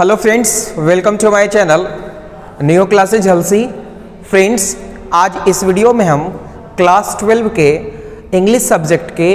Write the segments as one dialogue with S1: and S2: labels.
S1: Hello friends, welcome to my channel new classes हल्सी। Friends, आज इस वीडियो में हम क्लास 12 के इंग्लिश सब्जेक्ट के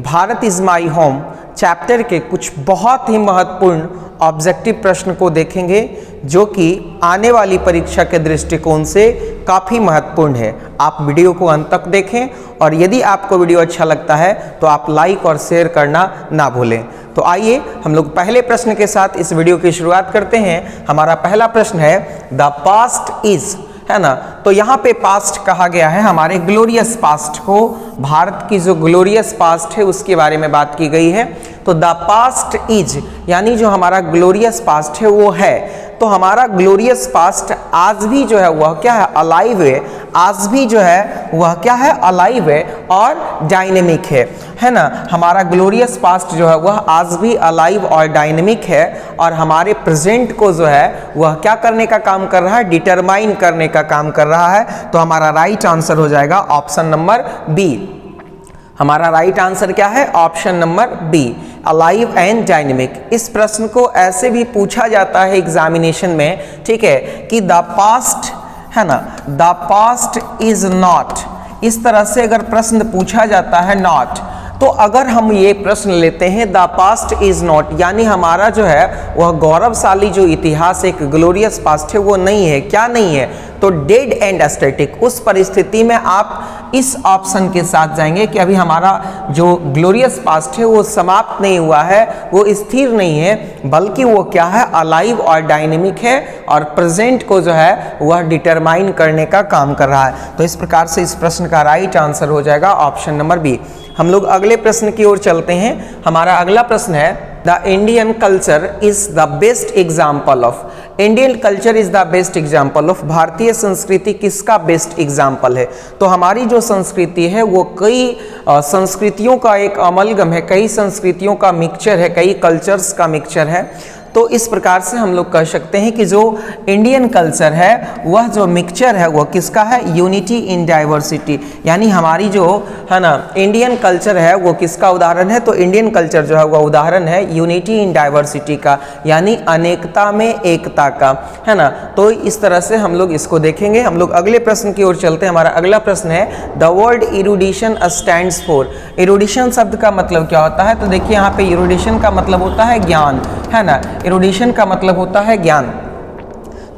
S1: Bharat is my home chapter के कुछ बहुत ही महत्वपूर्ण ऑब्जेक्टिव प्रश्न को देखेंगे जो कि आने वाली परीक्षा के दृष्टिकोण से काफ़ी महत्वपूर्ण है। आप वीडियो को अंत तक देखें और यदि आपको वीडियो अच्छा लगता है तो आप लाइक और शेयर करना ना भूलें। तो आइए हम लोग पहले प्रश्न के साथ इस वीडियो की शुरुआत करते हैं। हमारा पहला प्रश्न है द पास्ट इज, है ना। तो यहाँ पे पास्ट कहा गया है हमारे ग्लोरियस पास्ट को, भारत की जो ग्लोरियस पास्ट है उसके बारे में बात की गई है। तो द पास्ट इज यानी जो हमारा ग्लोरियस पास्ट है वो है। तो हमारा ग्लोरियस पास्ट आज भी जो है वह क्या है, अलाइव है। आज भी जो है वह क्या है, अलाइव है और डायनेमिक है ना। हमारा ग्लोरियस पास्ट जो है वह आज भी अलाइव और डायनेमिक है और हमारे प्रेजेंट को जो है वह क्या करने का काम कर रहा है, डिटरमाइन करने का काम कर रहा है। तो हमारा राइट आंसर हो जाएगा ऑप्शन नंबर बी। हमारा राइट आंसर क्या है, option number B, alive and dynamic. इस प्रश्न को ऐसे भी पूछा जाता है एग्जामिनेशन में, ठीक है, कि द पास्ट, है ना, द पास्ट इज नॉट। इस तरह से अगर प्रश्न पूछा जाता है नॉट, तो अगर हम ये प्रश्न लेते हैं द पास्ट इज नॉट यानी हमारा जो है वह गौरवशाली जो इतिहास एक ग्लोरियस पास्ट है वो नहीं है। क्या नहीं है, तो डेड एंड स्टैटिक। उस परिस्थिति में आप इस ऑप्शन के साथ जाएंगे कि अभी हमारा जो ग्लोरियस पास्ट है वो समाप्त नहीं हुआ है, वो स्थिर नहीं है, बल्कि वो क्या है, अलाइव और डायनेमिक है और प्रेजेंट को जो है वह डिटरमाइन करने का काम कर रहा है। तो इस प्रकार से इस प्रश्न का राइट आंसर हो जाएगा ऑप्शन नंबर बी। हम लोग अगले प्रश्न की ओर चलते हैं। हमारा अगला प्रश्न है the Indian culture is the best example of. Indian culture is the best example of. भारतीय संस्कृति किसका बेस्ट एग्जाम्पल है। तो हमारी जो संस्कृति है वो कई संस्कृतियों का एक अमलगम है, कई संस्कृतियों का मिक्सचर है, कई कल्चर्स का मिक्सचर है। तो इस प्रकार से हम लोग कह सकते हैं कि जो इंडियन कल्चर है वह जो मिक्सचर है वह किसका है, यूनिटी इन डाइवर्सिटी। यानी हमारी जो है ना इंडियन कल्चर है वो किसका उदाहरण है, तो इंडियन कल्चर जो है वह उदाहरण है यूनिटी इन डाइवर्सिटी का, यानी अनेकता में एकता का, है ना। तो इस तरह से हम लोग इसको देखेंगे। हम लोग अगले प्रश्न की ओर चलते हैं। हमारा अगला प्रश्न है द वर्ड इरुडिशन स्टैंड्स फॉर। इरुडिशन शब्द का मतलब क्या होता है, तो देखिए यहाँ पे इरुडिशन का मतलब होता है ज्ञान, है ना। इरुडिशन का मतलब होता है ज्ञान।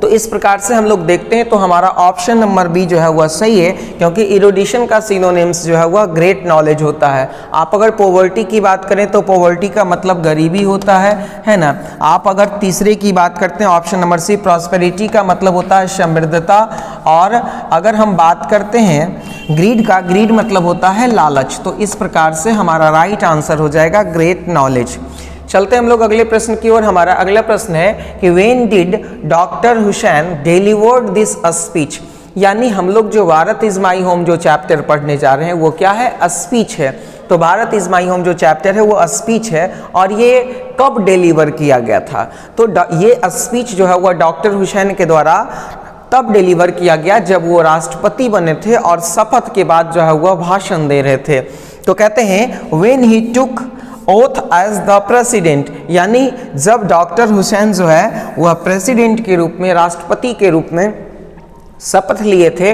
S1: तो इस प्रकार से हम लोग देखते हैं तो हमारा ऑप्शन नंबर बी जो है वह सही है, क्योंकि इरुडिशन का सिनोनिम्स जो है वह ग्रेट नॉलेज होता है। आप अगर पॉवर्टी की बात करें तो पॉवर्टी का मतलब गरीबी होता है ना। आप अगर तीसरे की बात करते हैं ऑप्शन नंबर सी, प्रॉस्पेरिटी का मतलब होता है समृद्धता। और अगर हम बात करते हैं ग्रीड का, ग्रीड मतलब होता है लालच। तो इस प्रकार से हमारा राइट आंसर हो जाएगा ग्रेट नॉलेज। चलते हम लोग अगले प्रश्न की ओर। हमारा अगला प्रश्न है कि when did doctor Hussain delivered this speech. यानी हम लोग जो भारत इज माई होम जो चैप्टर पढ़ने जा रहे हैं वो क्या है, स्पीच है। तो भारत इज माई होम जो चैप्टर है वो स्पीच है और ये कब डिलीवर किया गया था, तो ये स्पीच जो है वह डॉक्टर हुसैन के द्वारा तब डिलीवर किया गया जब वो राष्ट्रपति बने थे और शपथ के बाद जो है वह भाषण दे रहे थे। तो कहते हैं when he took oath as the president, यानी जब डॉक्टर हुसैन जो है वह प्रेसिडेंट के रूप में, राष्ट्रपति के रूप में शपथ लिए थे,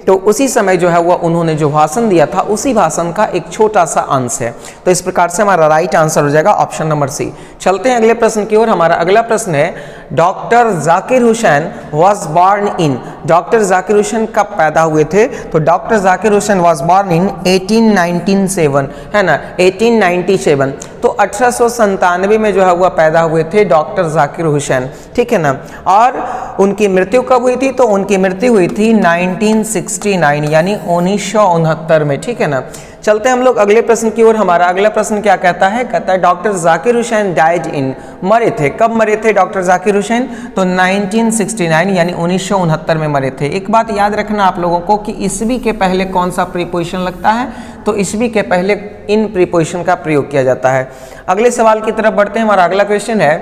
S1: तो उसी समय जो है वह उन्होंने जो भाषण दिया था उसी भाषण का एक छोटा सा अंश है। तो इस प्रकार से हमारा राइट आंसर हो जाएगा ऑप्शन नंबर सी। चलते हैं अगले प्रश्न की ओर। हमारा अगला प्रश्न है doctor Zakir Hussain was born in. Doctor Zakir Hussain कब पैदा हुए थे, तो doctor Zakir Hussain was born in 1897, है ना, 1897। तो 1897 में जो है वह पैदा हुए थे डॉक्टर जाकिर हुसैन, ठीक है ना। और उनकी मृत्यु कब हुई थी, तो उनकी मृत्यु हुई थी 1969 यानी 1969 में, ठीक है ना। चलते हैं हम लोग अगले प्रश्न की ओर। हमारा अगला प्रश्न क्या कहता है, कहता है doctor Zakir Hussain died in. मरे थे, कब मरे थे डॉक्टर जाकिर हुसैन, तो 1969 यानी 1969 में मरे थे। एक बात याद रखना आप लोगों को कि ईस्वी के पहले कौन सा प्रीपोजिशन लगता है, तो ईस्वी के पहले इन प्रीपोजिशन का प्रयोग किया जाता है। अगले सवाल की तरफ बढ़ते हैं। हमारा अगला क्वेश्चन है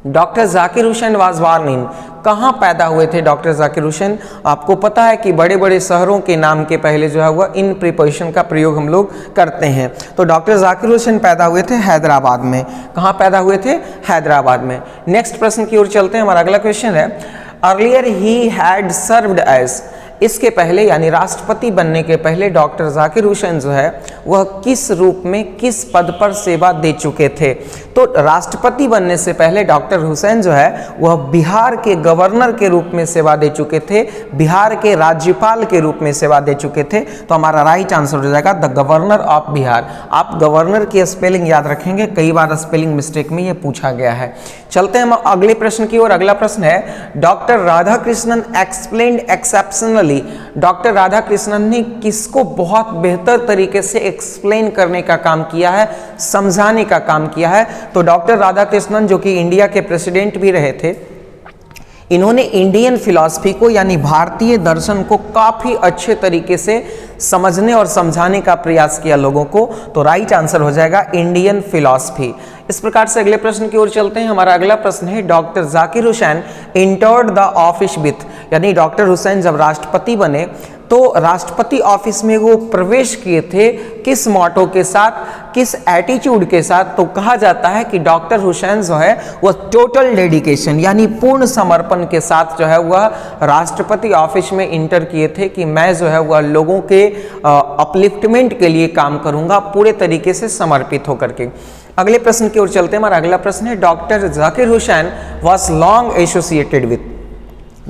S1: doctor Zakir Hussain was born in, कहाँ पैदा हुए थे डॉक्टर जाकिर हुसैन? आपको पता है कि बड़े बड़े शहरों के नाम के पहले जो है वह इन प्रीपोजिशन का प्रयोग हम लोग करते हैं। तो डॉक्टर जाकिर हुसैन पैदा हुए थे हैदराबाद में। कहाँ पैदा हुए थे? हैदराबाद में। नेक्स्ट प्रश्न की ओर चलते हैं। हमारा अगला क्वेश्चन है, earlier he had served as, इसके पहले यानी राष्ट्रपति बनने के पहले डॉक्टर जाकिर हुसैन जो है वह किस रूप में, किस पद पर सेवा दे चुके थे? तो राष्ट्रपति बनने से पहले डॉक्टर हुसैन जो है वह बिहार के गवर्नर के रूप में सेवा दे चुके थे, बिहार के राज्यपाल के रूप में सेवा दे चुके थे। तो हमारा राइट आंसर हो जाएगा द गवर्नर ऑफ बिहार। आप गवर्नर की स्पेलिंग याद रखेंगे, कई बार स्पेलिंग मिस्टेक में यह पूछा गया है। चलते हैं हम अगले प्रश्न की ओर। अगला प्रश्न है, doctor Radhakrishnan explained exceptionally, doctor Radhakrishnan ने किसको बहुत बेहतर तरीके से एक्सप्लेन करने का काम किया है, समझाने का काम किया है? तो डॉक्टर राधाकृष्णन जो कि इंडिया के प्रेसिडेंट भी रहे थे, इन्होंने इंडियन फिलॉसफी को यानी भारतीय दर्शन को काफी अच्छे तरीके से समझने और समझाने का प्रयास किया लोगों को। तो राइट आंसर हो जाएगा इंडियन फिलॉसफी। इस प्रकार से अगले प्रश्न की ओर चलते हैं। हमारा अगला प्रश्न है, doctor Zakir Hussain entered the office with, यानी डॉक्टर हुसैन जब राष्ट्रपति बने तो राष्ट्रपति ऑफिस में वो प्रवेश किए थे किस मोटो के साथ, किस एटीट्यूड के साथ? तो कहा जाता है कि डॉक्टर हुसैन जो है वह टोटल डेडिकेशन यानी पूर्ण समर्पण के साथ जो है वह राष्ट्रपति ऑफिस में इंटर किए थे कि मैं जो है वह लोगों के अपलिफ्टमेंट के लिए काम करूंगा पूरे तरीके से समर्पित होकर के। अगले प्रश्न की ओर चलते हैं। हमारा अगला प्रश्न है, doctor Zakir Hussain was long associated with,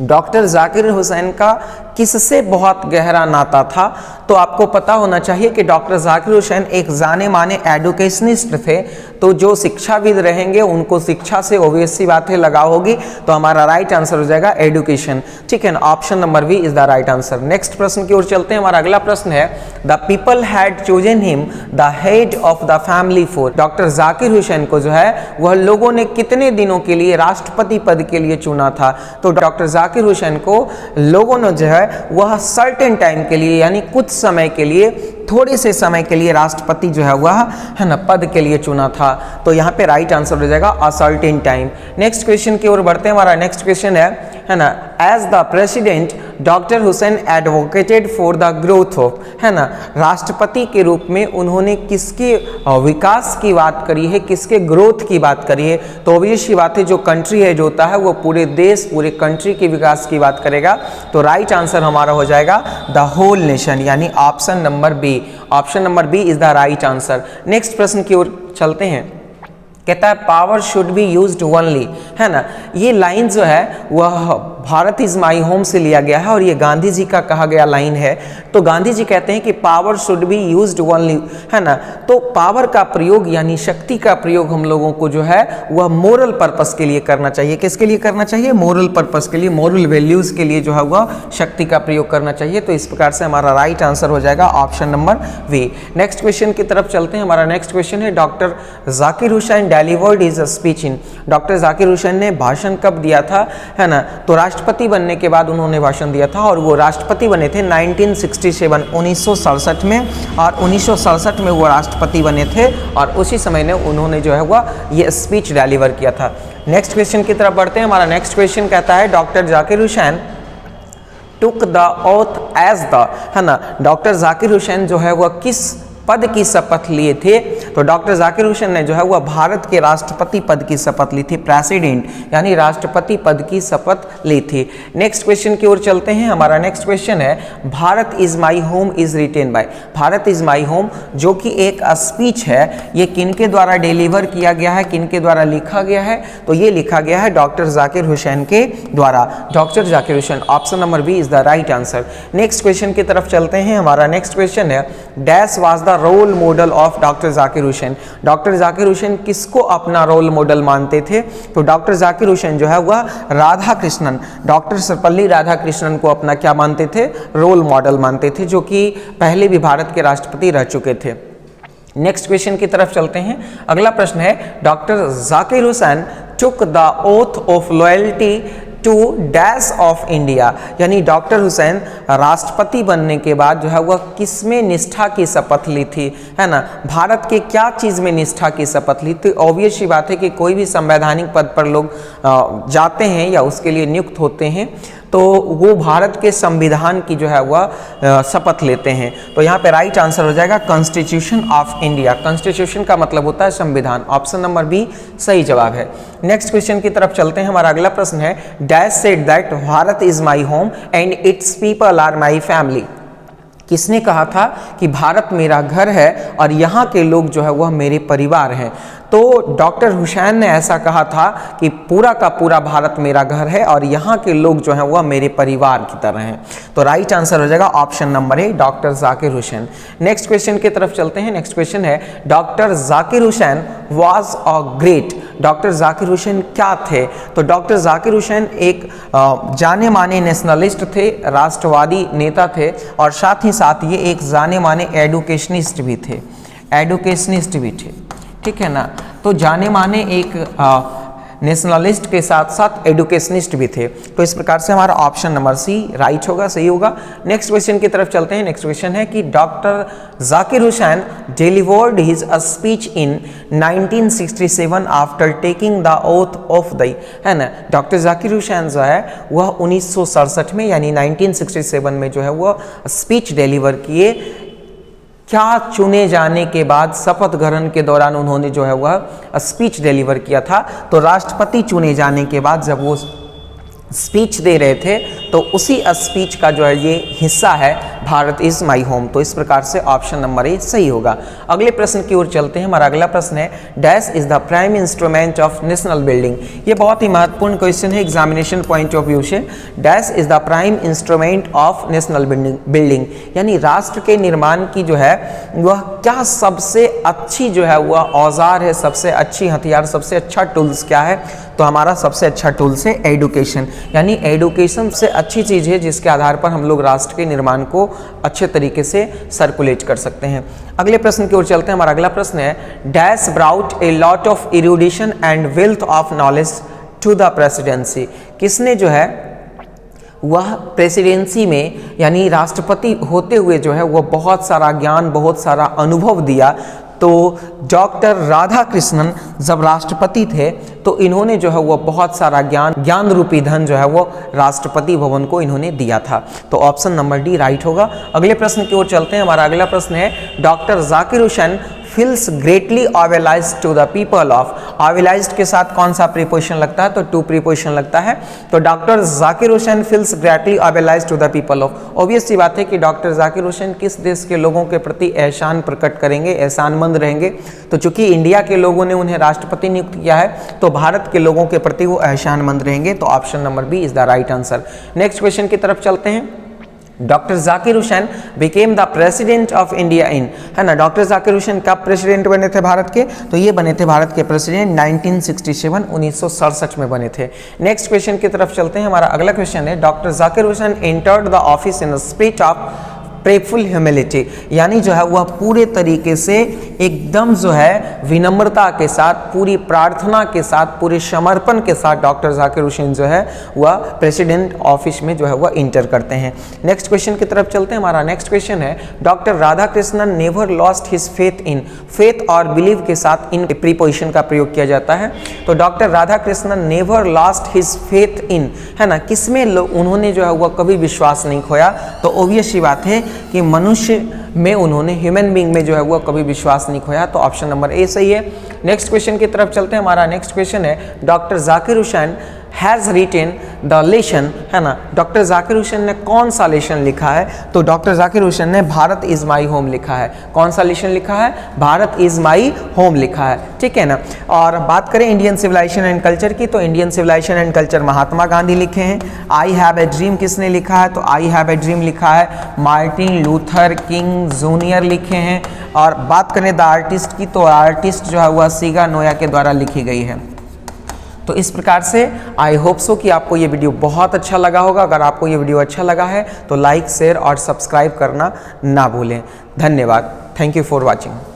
S1: doctor Zakir Hussain का किससे बहुत गहरा नाता था? तो आपको पता होना चाहिए कि डॉक्टर जाकिर हुसैन एक जाने माने एडुकेशनिस्ट थे। तो जो शिक्षाविद रहेंगे उनको शिक्षा से ऑब्वियस सी बातें लगाव होगी। तो हमारा राइट आंसर हो जाएगा एडुकेशन। ठीक है ना, option number B is the right answer. Next प्रश्न की ओर चलते हैं। हमारा अगला प्रश्न है, the people had chosen him the head of the family for, doctor Zakir Hussain को जो है वह लोगों ने कितने दिनों के लिए राष्ट्रपति पद के लिए चुना था? तो डॉक्टर जाकिर हुसैन को लोगों ने जो है वह सर्टेन टाइम के लिए यानी कुछ समय के लिए, थोड़े से समय के लिए राष्ट्रपति जो है वह है ना पद के लिए चुना था। तो यहाँ पे राइट आंसर हो जाएगा a certain time. Next question की ओर बढ़ते हैं। हमारा नेक्स्ट क्वेश्चन है ना, as the president doctor Hussain advocated for the growth of, है ना, राष्ट्रपति के रूप में उन्होंने किसके विकास की बात करी है, किसके ग्रोथ की बात करी है? तो ऑब्वियस सी बात है जो कंट्री है जो होता है वो पूरे देश, पूरे कंट्री के विकास की बात करेगा। तो राइट आंसर हमारा हो जाएगा द होल नेशन यानी option number B. Option number B is the right answer. Next प्रश्न की ओर चलते हैं। कहता है power should be used only, है ना। ये लाइन जो है वह भारत इज माई होम से लिया गया है और ये गांधी जी का कहा गया लाइन है। तो गांधी जी कहते हैं कि power should be used only, है ना। तो पावर का प्रयोग यानी शक्ति का प्रयोग हम लोगों को जो है वह मोरल पर्पस के लिए करना चाहिए। किसके लिए करना चाहिए? मोरल पर्पस के लिए, मोरल वैल्यूज के लिए जो है वह शक्ति का प्रयोग करना चाहिए। तो इस प्रकार से हमारा राइट आंसर हो जाएगा option number V. Next question की तरफ चलते हैं। हमारा नेक्स्ट क्वेश्चन है, doctor Zakir Hussain delivered his speech in, doctor Zakir Hussain ने भाषण कब दिया था, है ना। तो राष्ट्रपति बनने के बाद उन्होंने भाषण दिया था और वो राष्ट्रपति बने थे 1967 1967 में, और 1967 में वो राष्ट्रपति बने थे और उसी समय ने उन्होंने जो है वह ये स्पीच डिलीवर किया था। नेक्स्ट क्वेश्चन की तरफ बढ़ते हैं। हमारा नेक्स्ट क्वेश्चन कहता है doctor Zakir Hussain took the oath as the, है ना, डॉक्टर जाकिर हुसैन जो है वह किस पद की शपथ लिए थे? तो डॉक्टर जाकिर हुसैन ने जो है वह भारत के राष्ट्रपति पद की शपथ ली थी, प्रेसिडेंट यानी राष्ट्रपति पद की शपथ ली थी। नेक्स्ट क्वेश्चन की ओर चलते हैं। हमारा नेक्स्ट क्वेश्चन है, Bharat is my home is written by, Bharat is my home जो कि एक स्पीच है, ये किनके द्वारा डिलीवर किया गया है, किनके द्वारा लिखा गया है? तो ये लिखा गया है डॉक्टर जाकिर हुसैन के द्वारा, doctor Zakir Hussain. Option number B is the right answer. Next question की तरफ चलते हैं। हमारा नेक्स्ट क्वेश्चन है, dash was the role model of doctor Zakir Hussain, doctor Zakir Hussain किसको अपना रोल मॉडल मानते थे? तो डॉक्टर जाकिर हुसैन जो है वह राधा कृष्णन, डॉक्टर सर्वपल्ली राधाकृष्णन को अपना क्या मानते थे? रोल मॉडल मानते थे, जो कि पहले भी भारत के राष्ट्रपति रह चुके थे। नेक्स्ट क्वेश्चन की तरफ चलते हैं। अगला प्रश्न है, doctor Zakir Hussain took the oath of loyalty to dash of India, यानी डॉक्टर हुसैन राष्ट्रपति बनने के बाद जो है वह किसमें निष्ठा की शपथ ली थी, है ना, भारत के क्या चीज़ में निष्ठा की शपथ ली थी। ऑब्वियस सी बात है कि कोई भी संवैधानिक पद पर लोग जाते हैं या उसके लिए नियुक्त होते हैं तो वो भारत के संविधान की जो है वह शपथ लेते हैं। तो यहाँ पे राइट आंसर हो जाएगा कॉन्स्टिट्यूशन ऑफ इंडिया। कॉन्स्टिट्यूशन का मतलब होता है संविधान। ऑप्शन नंबर बी सही जवाब है। नेक्स्ट क्वेश्चन की तरफ चलते हैं। हमारा अगला प्रश्न है dash said that Bharat is my home and it's people are my family. किसने कहा था कि भारत मेरा घर है और यहाँ के लोग जो है वह मेरे परिवार हैं। तो डॉक्टर हुसैन ने ऐसा कहा था कि पूरा का पूरा भारत मेरा घर है और यहाँ के लोग जो हैं वह मेरे परिवार की तरह हैं। तो राइट आंसर हो जाएगा option number A doctor Zakir Hussain. Next question की तरफ चलते हैं। नेक्स्ट क्वेश्चन है doctor Zakir Hussain was a great. Doctor Zakir Hussain क्या थे? तो डॉक्टर जाकिर हुसैन एक जाने माने नेशनलिस्ट थे, राष्ट्रवादी नेता थे और साथ ही साथ ये एक जाने माने एडुकेशनिस्ट भी थे। एडुकेशनिस्ट भी थे, ठीक है ना। तो जाने माने एक नेशनलिस्ट के साथ साथ एडुकेशनिस्ट भी थे। तो इस प्रकार से हमारा ऑप्शन नंबर सी राइट होगा, सही होगा। नेक्स्ट क्वेश्चन की तरफ चलते हैं। नेक्स्ट क्वेश्चन है कि doctor Zakir Hussain delivered his a speech in 1967 after taking the oath of the, है ना। डॉक्टर जाकिर हुसैन जो है वह 1967 में यानी 1967 में जो है वह स्पीच डिलीवर किए। क्या चुने जाने के बाद शपथ ग्रहण के दौरान उन्होंने जो है वह स्पीच डिलीवर किया था। तो राष्ट्रपति चुने जाने के बाद जब वो स्पीच दे रहे थे तो उसी स्पीच का जो है ये हिस्सा है भारत इज माई होम। तो इस प्रकार से ऑप्शन नंबर ए सही होगा। अगले प्रश्न की ओर चलते हैं। हमारा अगला प्रश्न है dash is the prime instrument of national building. ये बहुत ही महत्वपूर्ण क्वेश्चन है एग्जामिनेशन पॉइंट ऑफ व्यू से। Dash is the prime instrument of national building, यानी राष्ट्र के निर्माण की जो है वह क्या सबसे अच्छी जो है वह औजार है, सबसे अच्छी हथियार, सबसे अच्छा टूल्स क्या है? तो हमारा सबसे अच्छा टूल्स है एडुकेशन, यानी एडुकेशन से अच्छी चीज़ है जिसके आधार पर हम लोग राष्ट्र के निर्माण को अच्छे तरीके से सर्कुलेट कर सकते हैं। अगले प्रश्न की ओर चलते हैं। हमारा अगला प्रश्न है dash brought a lot of erudition and wealth of knowledge to the presidency. किसने जो है वह प्रेसिडेंसी में यानी राष्ट्रपति होते हुए जो है वह बहुत सारा ज्ञान, बहुत सारा अनुभव दिया। तो डॉक्टर राधा कृष्णन जब राष्ट्रपति थे तो इन्होंने जो है वो बहुत सारा ज्ञान रूपी धन जो है वो राष्ट्रपति भवन को इन्होंने दिया था। तो ऑप्शन नंबर डी राइट होगा। अगले प्रश्न की ओर चलते हैं। हमारा अगला प्रश्न है doctor Zakir Hussain feels greatly obliged to the people of। obliged के साथ कौन सा प्रीपोजिशन लगता है? तो टू प्रीपोजिशन लगता है। तो doctor Zakir Hussain feels greatly obliged to the people of। Obvious सी बात है कि डॉक्टर जाकिर हुसैन किस देश के लोगों के प्रति एहसान प्रकट करेंगे, एहसानमंद रहेंगे। तो चूंकि इंडिया के लोगों ने उन्हें राष्ट्रपति नियुक्त किया है तो भारत के लोगों के प्रति वो एहसानमंद रहेंगे। तो option number B is the right answer. Next question की तरफ चलते हैं। Doctor Zakir Hussain became the president of India in, है ना। डॉक्टर जाकिर हुसैन कब प्रेसिडेंट बने थे भारत के? तो ये बने थे भारत के प्रेसिडेंट 1967 1967 में बने थे। नेक्स्ट क्वेश्चन की तरफ चलते हैं। हमारा अगला क्वेश्चन है doctor Zakir Hussain entered the office in spirit of prayerful humility, यानी जो है वह पूरे तरीके से एकदम जो है विनम्रता के साथ, पूरी प्रार्थना के साथ, पूरे समर्पण के साथ डॉक्टर जाकिर हुसैन जो है वह प्रेसिडेंट ऑफिस में जो है वह इंटर करते हैं। नेक्स्ट क्वेश्चन की तरफ चलते हैं। हमारा नेक्स्ट क्वेश्चन है doctor Radha Krishnan never lost his faith in. Faith और बिलीव के साथ इन प्रीपोजिशन का प्रयोग किया जाता है। तो doctor Radha Krishnan never lost his faith in, है ना, किसमें उन्होंने जो है वह कभी विश्वास नहीं खोया? तो ऑब्वियस सी बात है कि मनुष्य में उन्होंने, ह्यूमन बीइंग में जो है वह कभी विश्वास नहीं खोया। तो ऑप्शन नंबर ए सही है। नेक्स्ट क्वेश्चन की तरफ चलते हैं। हमारा नेक्स्ट क्वेश्चन है doctor Zakir Hussain has retain the lesson, है ना। डॉक्टर जाकिर हुसैन ने कौन सा लेसन लिखा है? तो डॉक्टर जाकिर हुसैन ने भारत इज़ माई होम लिखा है। कौन सा लेसन लिखा है? भारत इज़ माई होम लिखा है, ठीक है ना। और बात करें इंडियन सिविलाइजेशन एंड कल्चर की, तो Indian civilisation and culture Mahatma Gandhi लिखे हैं। आई हैव ए ड्रीम किसने लिखा है? तो आई हैव ए ड्रीम लिखा है मार्टिन लूथर किंग जूनियर लिखे हैं। और बात करें द आर्टिस्ट की, तो आर्टिस्ट जो है वह सीगा नोया के द्वारा लिखी गई है। तो इस प्रकार से आई होप सो कि आपको ये वीडियो बहुत अच्छा लगा होगा। अगर आपको ये वीडियो अच्छा लगा है तो लाइक, शेयर और सब्सक्राइब करना ना भूलें। धन्यवाद। Thank you for watching.